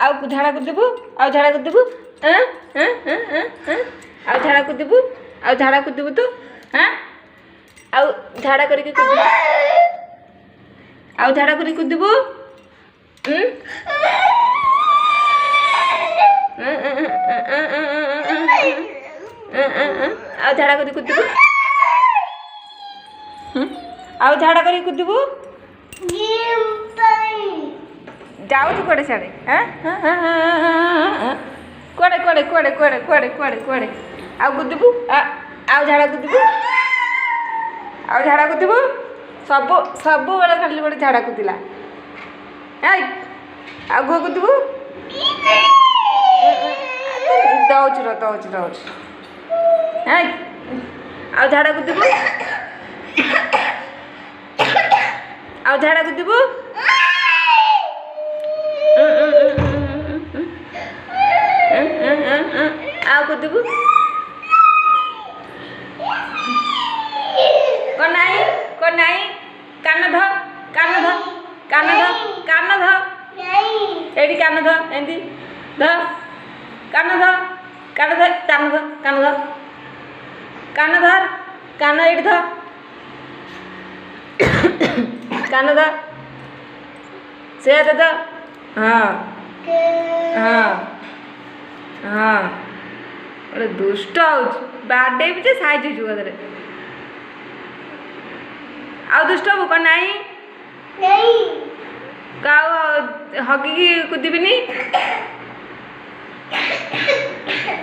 ଆଉ ଝାଡ଼ା କରିଦେବୁ ଆଉ ଝାଡ଼ା କରିଦେବୁ ଆଉ ଝାଡ଼ା କରିଦେବୁ ଆଉ ଝାଡ଼ା କରିଦେବୁ ତୁ ଆଉ ଝାଡ଼ା କରିକି କୁଦିବୁ ଆଉ ଝାଡ଼ା କରିକି କୁଦିବୁ ଆଉ ଝାଡ଼ା କରିକି କୁଦିବୁ ଆଉ ଝାଡ଼ା କରିକି କୁଦିବୁ ଯାଉଛୁ କୁଆଡ଼େ ସିଆଡ଼େ କୁଆଡ଼େ କୁଆଡ଼େ କୁଆଡ଼େ କୁଆଡ଼େ କୁଆଡ଼େ କୁଆଡ଼େ କୁଆଡ଼େ ଆଉ କୁଦିବୁ ଆଉ ଝାଡ଼ା କୁଦିବୁ ଆଉ ଝାଡ଼ା କୁଦିବୁ ସବୁବେଳେ ଖାଲି ଗୋଟେ ଝାଡ଼ା କୁଦିଲା ଆଉ ଗୁହ କୁଦିବୁ ଦଉଛି ଆଉ ଝାଡ଼ା କୁଦିବୁ ଆଉ ଝାଡ଼ା କୁଦିବୁ ଆଉ କୁଦିବୁ କ'ଣ ନାହିଁ କାନ ଧ ଏଇଠି କାନ ଧ ଏମିତି ଧ କାନ ଧର କାନ ଏଇଠି ଧ କାନ ଧ ସେ ଦ ହଁ ଗୋଟେ ଦୁଷ୍ଟ ହେଉଛି ବାଡ଼େଇବି ଯେ ସାଇଜ୍ ହେଇଯିବ ଏଥିରେ ଆଉ ଦୁଷ୍ଟ ହବୁ କ'ଣ ନାହିଁ ଆଉ ହଗିକି କୁଦିବିନି